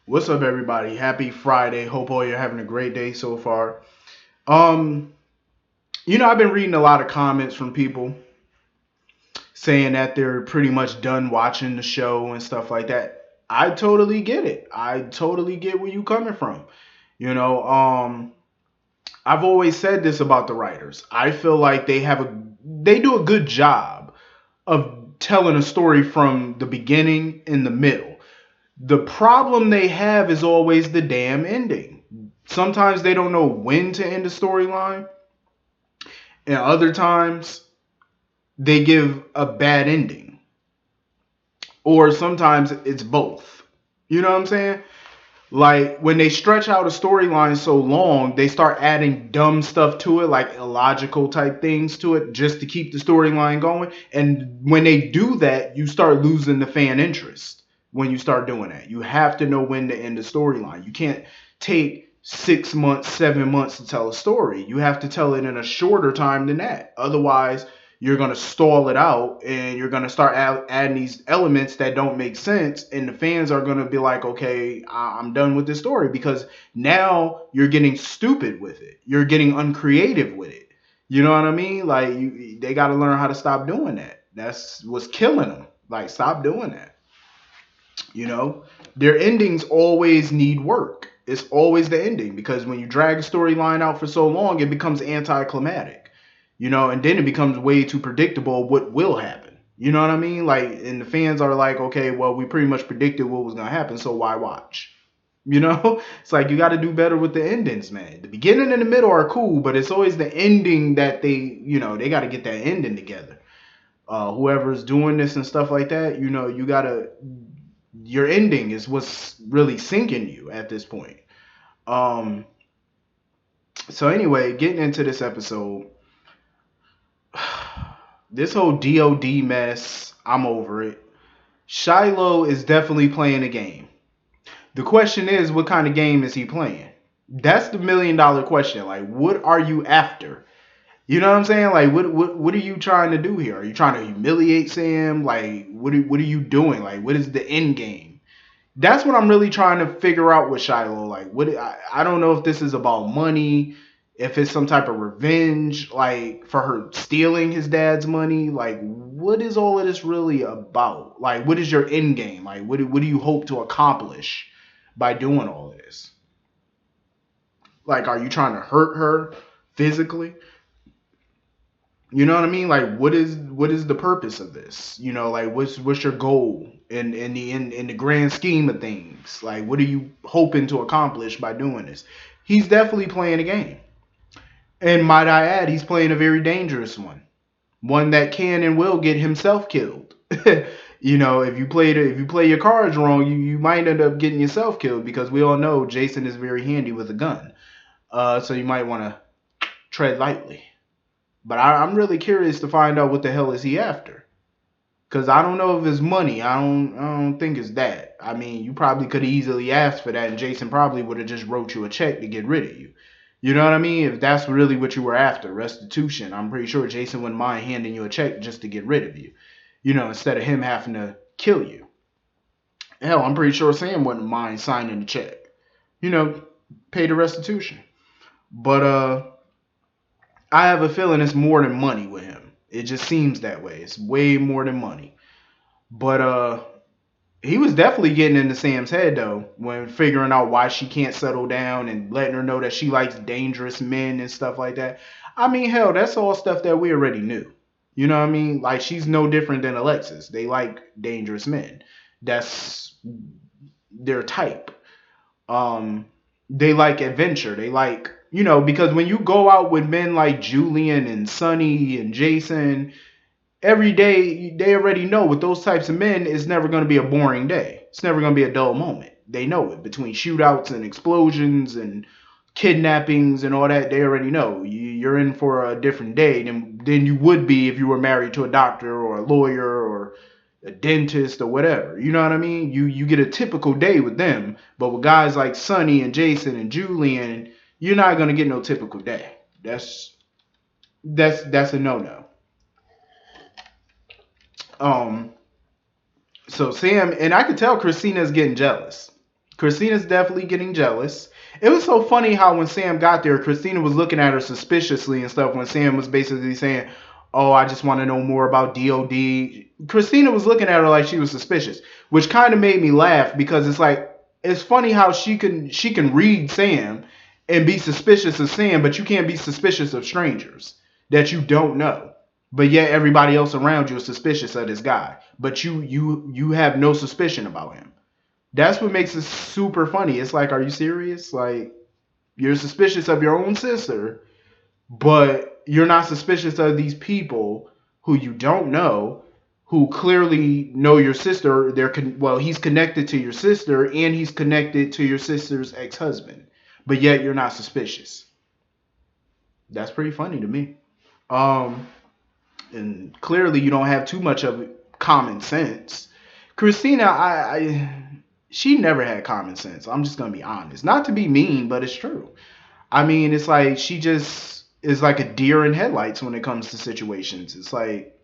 What's up, everybody? Happy Friday. Hope all you're having a great day so far. Um, I've been reading a lot of comments from people saying that they're pretty much done watching the show and stuff like that. I totally get it. I totally get where you coming from. You know, um, I've always said this about the writers. I feel like they do a good job of telling a story from the beginning in the middle. The problem they have is always the damn ending. Sometimes they don't know when to end a storyline, and other times they give a bad ending. Or sometimes it's both. You know what I'm saying? Like when they stretch out a storyline so long, they start adding dumb stuff to it, like illogical type things to it, just to keep the storyline going. And when they do that, you start losing the fan interest when you start doing that. You have to know when to end the storyline. You can't take 6 months, 7 months to tell a story. You have to tell it in a shorter time than that. Otherwise, you're going to stall it out and you're going to start adding these elements that don't make sense, and the fans are going to be like, okay, I'm done with this story, because now you're getting stupid with it, you're getting uncreative with it. You know what I mean? Like, they got to learn how to stop doing that. That's what's killing them. Like, stop doing that. you know their endings always need work. It's always the ending, because when you drag a storyline out for so long, it becomes anticlimactic. And then it becomes way too predictable what will happen. You know what I mean? Like, and the fans are like, okay, well, we pretty much predicted what was gonna happen, so why watch? It's like, you got to do better with the endings, man. The beginning and the middle are cool, but it's always the ending that they got to get that ending together. Whoever's doing this and stuff like that, you got to, your ending is what's really sinking you at this point. Um, so anyway, getting into this episode, this whole DOD mess, I'm over it. Shiloh is definitely playing a game. The question is, what kind of game is he playing? That's the $1 million question. Like, what are you after? You know what I'm saying? Like, what are you trying to do here? Are you trying to humiliate Sam? Like, what are you doing? Like, what is the end game? That's what I'm really trying to figure out with Shiloh. Like, I don't know if this is about money, if it's some type of revenge, like for her stealing his dad's money. Like, what is all of this really about? Like, what is your end game? Like, what do you hope to accomplish by doing all of this? Like, are you trying to hurt her physically? You know what I mean? Like, what is the purpose of this? Like, what's your goal in the grand scheme of things? Like, what are you hoping to accomplish by doing this? He's definitely playing a game, and might I add, he's playing a very dangerous one that can and will get himself killed. If you play your cards wrong, you might end up getting yourself killed, because we all know Jason is very handy with a gun. So you might want to tread lightly. But I'm really curious to find out what the hell is he after. Cause I don't know if it's money. I don't think it's that. I mean, you probably could have easily asked for that, and Jason probably would have just wrote you a check to get rid of you. You know what I mean? If that's really what you were after, restitution, I'm pretty sure Jason wouldn't mind handing you a check just to get rid of you. Instead of him having to kill you. Hell, I'm pretty sure Sam wouldn't mind signing the check. You know, pay the restitution. But I have a feeling it's more than money with him. It just seems that way. It's way more than money. But he was definitely getting into Sam's head though, when figuring out why she can't settle down and letting her know that she likes dangerous men and stuff like that. I mean, hell, that's all stuff that we already knew. You know what I mean? Like, she's no different than Alexis. They like dangerous men. That's their type. Um, they like adventure. They like, because when you go out with men like Julian and Sonny and Jason, every day they already know with those types of men, it's never going to be a boring day. It's never going to be a dull moment. They know it. Between shootouts and explosions and kidnappings and all that, they already know you're in for a different day than you would be if you were married to a doctor or a lawyer or a dentist or whatever. You know what I mean? You get a typical day with them, but with guys like Sonny and Jason and Julian, you're not gonna get no typical day. That's a no no. Um, so Sam, and I could tell Christina's getting jealous. Christina's definitely getting jealous. It was so funny how when Sam got there, Christina was looking at her suspiciously and stuff when Sam was basically saying, "Oh, I just want to know more about DOD." Christina was looking at her like she was suspicious, which kind of made me laugh because it's like it's funny how she can read Sam and be suspicious of Sam, but you can't be suspicious of strangers that you don't know. But yet everybody else around you is suspicious of this guy, but you have no suspicion about him. That's what makes it super funny. It's like, are you serious? Like, you're suspicious of your own sister, but you're not suspicious of these people who you don't know, who clearly know your sister. Well, he's connected to your sister, and he's connected to your sister's ex-husband, but yet you're not suspicious. That's pretty funny to me. Um, and clearly you don't have too much of common sense. Christina, she never had common sense. I'm just gonna be honest. Not to be mean, but it's true. I mean, it's like she just is like a deer in headlights when it comes to situations. It's like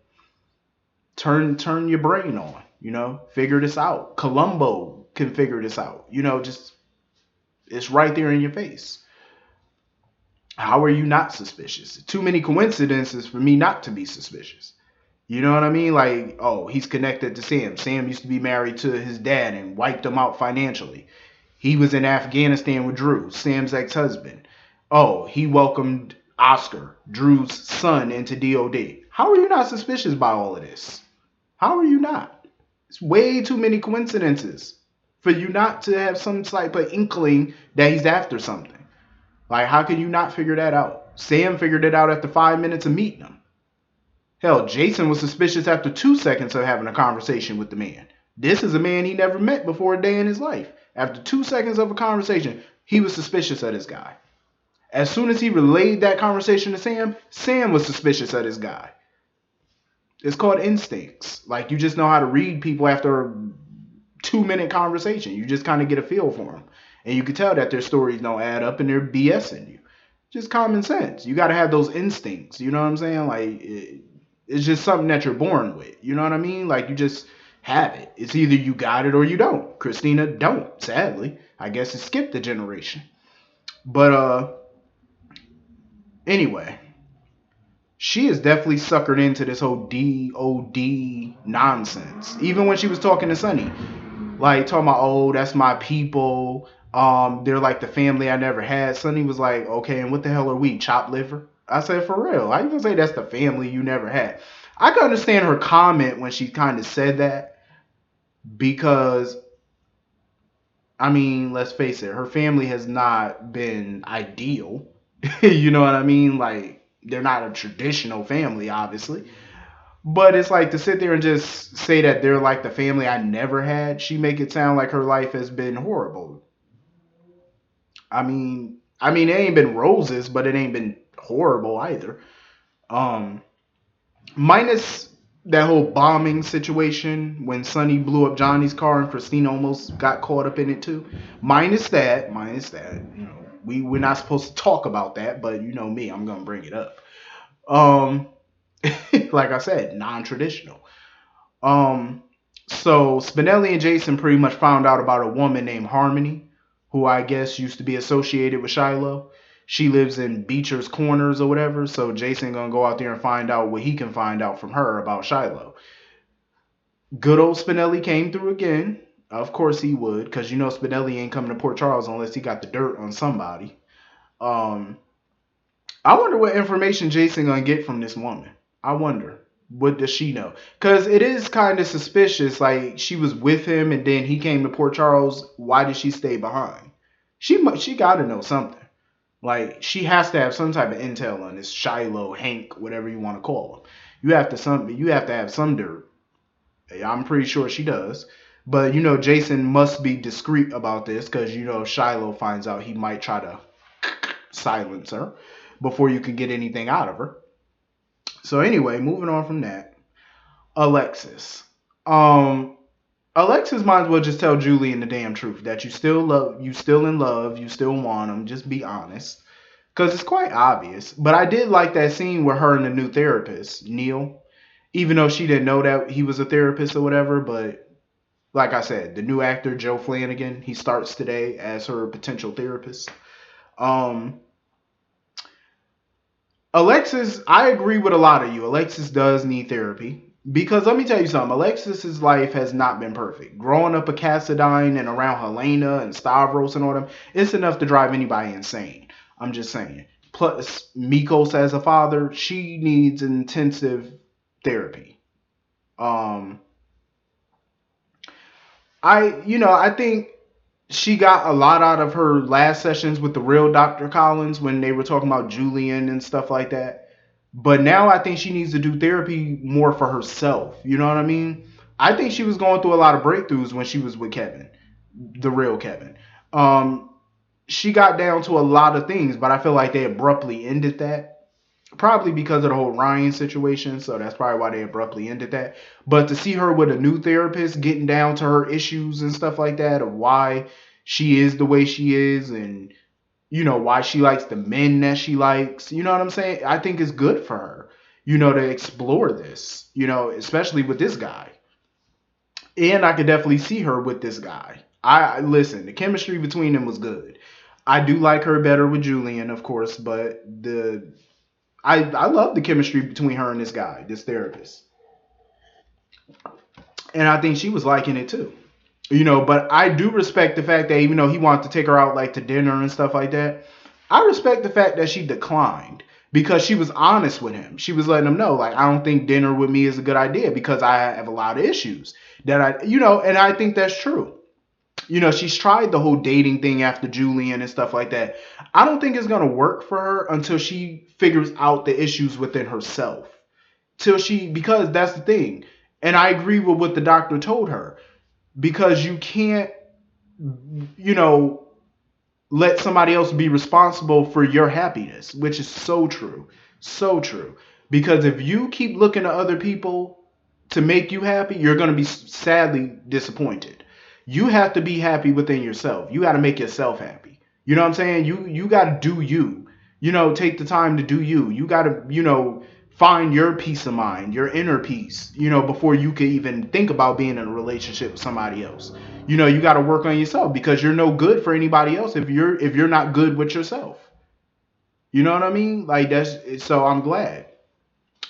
turn your brain on, figure this out. Columbo can figure this out. Just it's right there in your face. How are you not suspicious? Too many coincidences for me not to be suspicious. You know what I mean? Like, oh, he's connected to Sam. Sam used to be married to his dad and wiped him out financially. He was in Afghanistan with Drew, Sam's ex-husband. Oh, he welcomed Oscar, Drew's son, into DOD. How are you not suspicious by all of this? How are you not? It's way too many coincidences for you not to have some type of inkling that he's after something. Like, how can you not figure that out? Sam figured it out after 5 minutes of meeting him. Hell, Jason was suspicious after 2 seconds of having a conversation with the man. This is a man he never met before a day in his life. After 2 seconds of a conversation, he was suspicious of this guy. As soon as he relayed that conversation to Sam, Sam was suspicious of this guy. It's called instincts. Like, you just know how to read people after a 2-minute conversation. You just kind of get a feel for them. And you can tell that their stories don't add up and they're BSing you. Just common sense. You got to have those instincts. You know what I'm saying? Like, it's just something that you're born with. You know what I mean? Like, you just have it. It's either you got it or you don't. Christina don't, sadly. I guess it skipped a generation. But anyway, she is definitely suckered into this whole DOD nonsense. Even when she was talking to Sonny, like talking about, oh, that's my people. They're like the family I never had. Sonny was like, okay, and what the hell are we? Chopped liver? I said, for real. How you gonna say that's the family you never had? I can understand her comment when she kind of said that because, I mean, let's face it, her family has not been ideal. You know what I mean? Like, they're not a traditional family, obviously. But it's like to sit there and just say that they're like the family I never had. She make it sound like her life has been horrible. I mean, it ain't been roses, but it ain't been horrible either. Um, Minus that whole bombing situation when Sonny blew up Johnny's car and Christina almost got caught up in it too. Minus that. We're not supposed to talk about that, but you know me, I'm gonna bring it up. Um, like I said, non-traditional. Um, so Spinelli and Jason pretty much found out about a woman named Harmony, who I guess used to be associated with Shiloh. She lives in Beecher's Corners or whatever. So Jason gonna go out there and find out what he can find out from her about Shiloh. Good old Spinelli came through again. Of course he would, because you know Spinelli ain't coming to Port Charles unless he got the dirt on somebody. Um, I wonder what information Jason gonna get from this woman. I wonder. What does she know? Because it is kind of suspicious. Like, she was with him and then he came to Port Charles. Why did she stay behind? She got to know something. Like, she has to have some type of intel on this Shiloh, Hank, whatever you want to call him. You have to have some dirt. I'm pretty sure she does. But Jason must be discreet about this because if Shiloh finds out, he might try to silence her before you can get anything out of her. So anyway, moving on from that, Alexis. Alexis might as well just tell Julian the damn truth that you still in love, you still want him. Just be honest, because it's quite obvious. But I did like that scene with her and the new therapist, Neil, even though she didn't know that he was a therapist or whatever. But Like I said, the new actor Joe Flanagan, he starts today as her potential therapist. Um, Alexis, I agree with a lot of you. Alexis does need therapy because let me tell you something. Alexis's life has not been perfect. Growing up a Cassadine and around Helena and Stavros and all them, it's enough to drive anybody insane. I'm just saying. Plus, Mikos as a father, she needs intensive therapy. Um, I think she got a lot out of her last sessions with the real Dr. Collins when they were talking about Julian and stuff like that. But now I think she needs to do therapy more for herself. You know what I mean? I think she was going through a lot of breakthroughs when she was with Kevin, the real Kevin. Um, she got down to a lot of things, but I feel like they abruptly ended that. Probably because of the whole Ryan situation, so that's probably why they abruptly ended that. But to see her with a new therapist, getting down to her issues and stuff like that, of why she is the way she is, and why she likes the men that she likes, you know what I'm saying? I think it's good for her, to explore this, especially with this guy. And I could definitely see her with this guy. I listen, the chemistry between them was good. I do like her better with Julian, of course, but I love the chemistry between her and this guy, this therapist. And I think she was liking it too. But I do respect the fact that even though he wanted to take her out like to dinner and stuff like that, I respect the fact that she declined because she was honest with him. She was letting him know, like, I don't think dinner with me is a good idea because I have a lot of issues that and I think that's true. She's tried the whole dating thing after Julian and stuff like that. I don't think it's going to work for her until she figures out the issues within herself. Because that's the thing. And I agree with what the doctor told her. Because you can't, you know, let somebody else be responsible for your happiness, which is so true. So true. Because if you keep looking to other people to make you happy, you're going to be sadly disappointed. You have to be happy within yourself. You got to make yourself happy. You know what I'm saying? You got to do you. Take the time to do you. You got to, find your peace of mind, your inner peace, before you could even think about being in a relationship with somebody else. You got to work on yourself because you're no good for anybody else if you're not good with yourself. You know what I mean? Like that's so I'm glad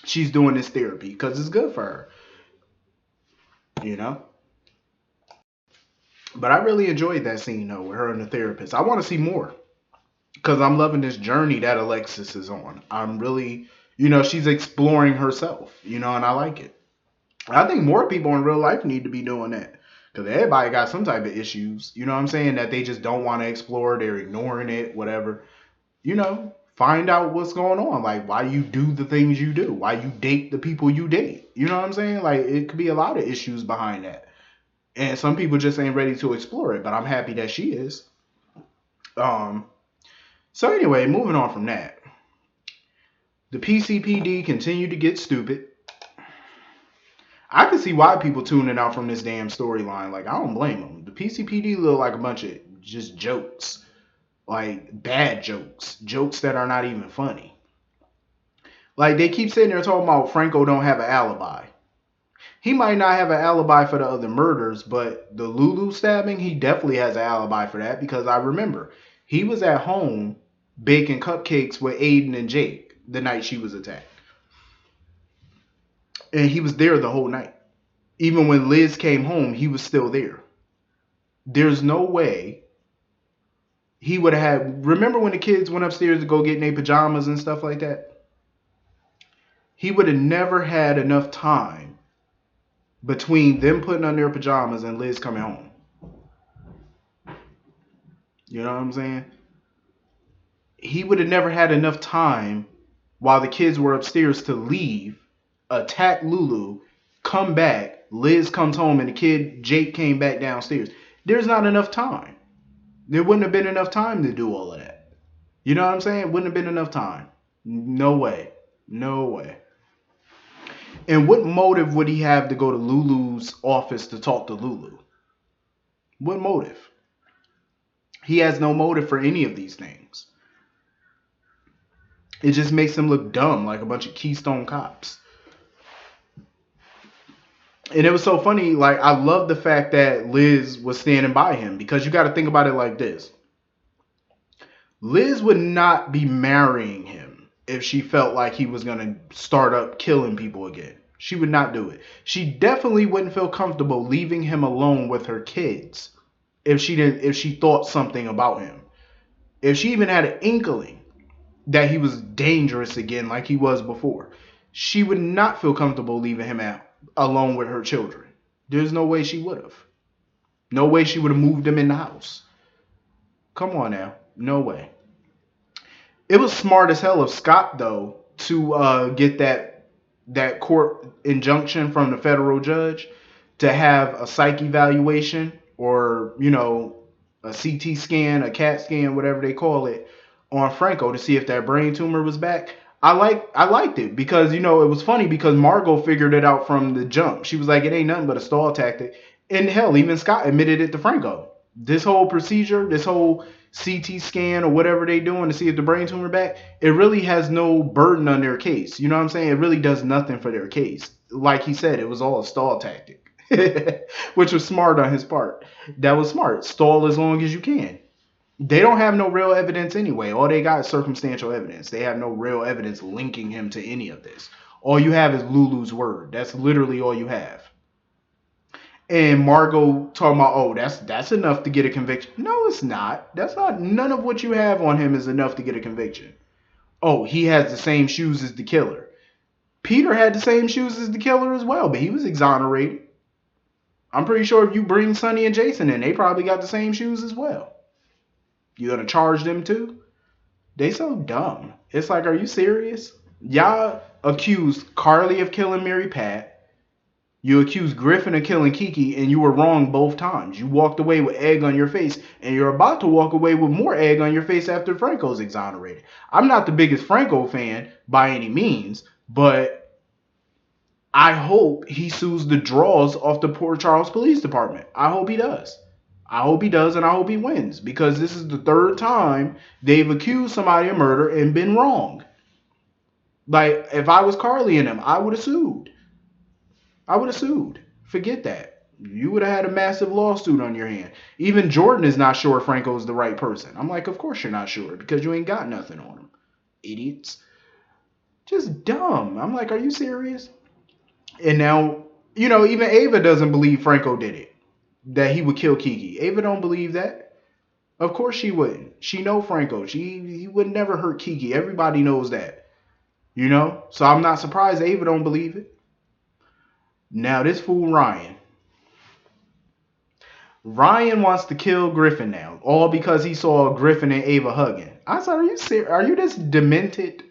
she's doing this therapy because it's good for her, you know? But I really enjoyed that scene though with her and the therapist. I want to see more because I'm loving this journey that Alexis is on. I'm really, she's exploring herself, and I like it. I think more people in real life need to be doing that because everybody got some type of issues, you know what I'm saying, that they just don't want to explore. They're ignoring it, whatever. Find out what's going on, like why you do the things you do, why you date the people you date. You know what I'm saying? Like it could be a lot of issues behind that. And some people just ain't ready to explore it, but I'm happy that she is. Um, so anyway, moving on from that. The PCPD continued to get stupid. I can see why people tuning out from this damn storyline. Like, I don't blame them. The PCPD look like a bunch of just jokes. Like, bad jokes. Jokes that are not even funny. Like, they keep sitting there talking about Franco don't have an alibi. He might not have an alibi for the other murders, but the Lulu stabbing, he definitely has an alibi for that because I remember he was at home baking cupcakes with Aiden and Jake the night she was attacked. And he was there the whole night. Even when Liz came home, he was still there. There's no way he would have had. Remember when the kids went upstairs to go get in their pajamas and stuff like that? He would have never had enough time between them putting on their pajamas and Liz coming home. You know what I'm saying? He would have never had enough time while the kids were upstairs to leave, attack Lulu, come back, Liz comes home, and the kid, Jake, came back downstairs. There's not enough time. There wouldn't have been enough time to do all of that. You know what I'm saying? Wouldn't have been enough time. No way. No way. And what motive would he have to go to Lulu's office to talk to Lulu? What motive? He has no motive for any of these things. It just makes him look dumb, like a bunch of Keystone cops. And it was so funny. Like, I love the fact that Liz was standing by him, because you got to think about it like this. Liz would not be marrying him if she felt like he was going to start up killing people again. She would not do it. She definitely wouldn't feel comfortable leaving him alone with her kids if she thought something about him. If she even had an inkling that he was dangerous again like he was before, she would not feel comfortable leaving him out alone with her children. There's no way she would have. No way she would have moved him in the house. Come on now. No way. It was smart as hell of Scott, though, to get that court injunction from the federal judge to have a psych evaluation, or a CT scan, a CAT scan, whatever they call it, on Franco to see if that brain tumor was back. I liked it, because it was funny, because Margot figured it out from the jump. She was like, it ain't nothing but a stall tactic. And hell, even Scott admitted it to Franco. This whole procedure, this whole CT scan or whatever they doing to see if the brain tumor back, it really has no burden on their case. You know what I'm saying? It really does nothing for their case. Like he said, it was all a stall tactic. Which was smart on his part. That was smart. Stall as long as you can. They don't have no real evidence anyway. All they got is circumstantial evidence. They have no real evidence linking him to any of this. All you have is Lulu's word. That's literally all you have. And Margot talking about, oh, that's enough to get a conviction. No, it's not. That's not. None of what you have on him is enough to get a conviction. Oh, he has the same shoes as the killer. Peter had the same shoes as the killer as well, but he was exonerated. I'm pretty sure if you bring Sonny and Jason in, they probably got the same shoes as well. You gonna charge them too? They so dumb. It's like, are you serious? Y'all accused Carly of killing Mary Pat. You accused Griffin of killing Kiki, and you were wrong both times. You walked away with egg on your face, and you're about to walk away with more egg on your face after Franco's exonerated. I'm not the biggest Franco fan by any means, but I hope he sues the draws off the Port Charles Police Department. I hope he does. I hope he does, and I hope he wins, because this is the third time they've accused somebody of murder and been wrong. Like, if I was Carly and him, I would have sued. I would have sued. Forget that. You would have had a massive lawsuit on your hand. Even Jordan is not sure Franco's the right person. I'm like, of course you're not sure, because you ain't got nothing on him. Idiots. Just dumb. I'm like, are you serious? And now, even Ava doesn't believe Franco did it. That he would kill Kiki. Ava don't believe that. Of course she wouldn't. She know Franco. He would never hurt Kiki. Everybody knows that. So I'm not surprised Ava don't believe it. Now this fool Ryan. Ryan wants to kill Griffin now, all because he saw Griffin and Ava hugging. I said, are you serious? Are you this demented?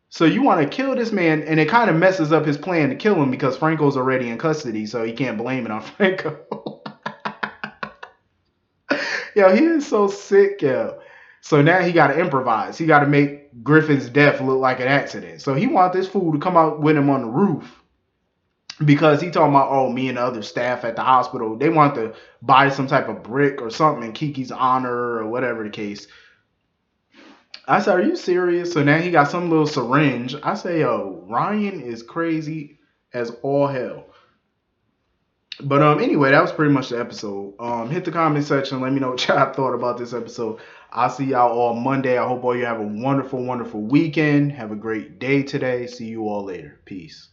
So you want to kill this man, and it kind of messes up his plan to kill him, because Franco's already in custody, so he can't blame it on Franco. Yo, he is so sick, yo. So now he got to improvise. He got to make Griffin's death look like an accident. So he want this fool to come out with him on the roof, because he talking about, oh, me and the other staff at the hospital, they want to buy some type of brick or something in Kiki's honor or whatever the case. I said, are you serious? So now he got some little syringe. I say, yo, Ryan is crazy as all hell. But anyway, that was pretty much the episode. Hit the comment section. Let me know what y'all thought about this episode. I'll see y'all all Monday. I hope all you have a wonderful, wonderful weekend. Have a great day today. See you all later. Peace.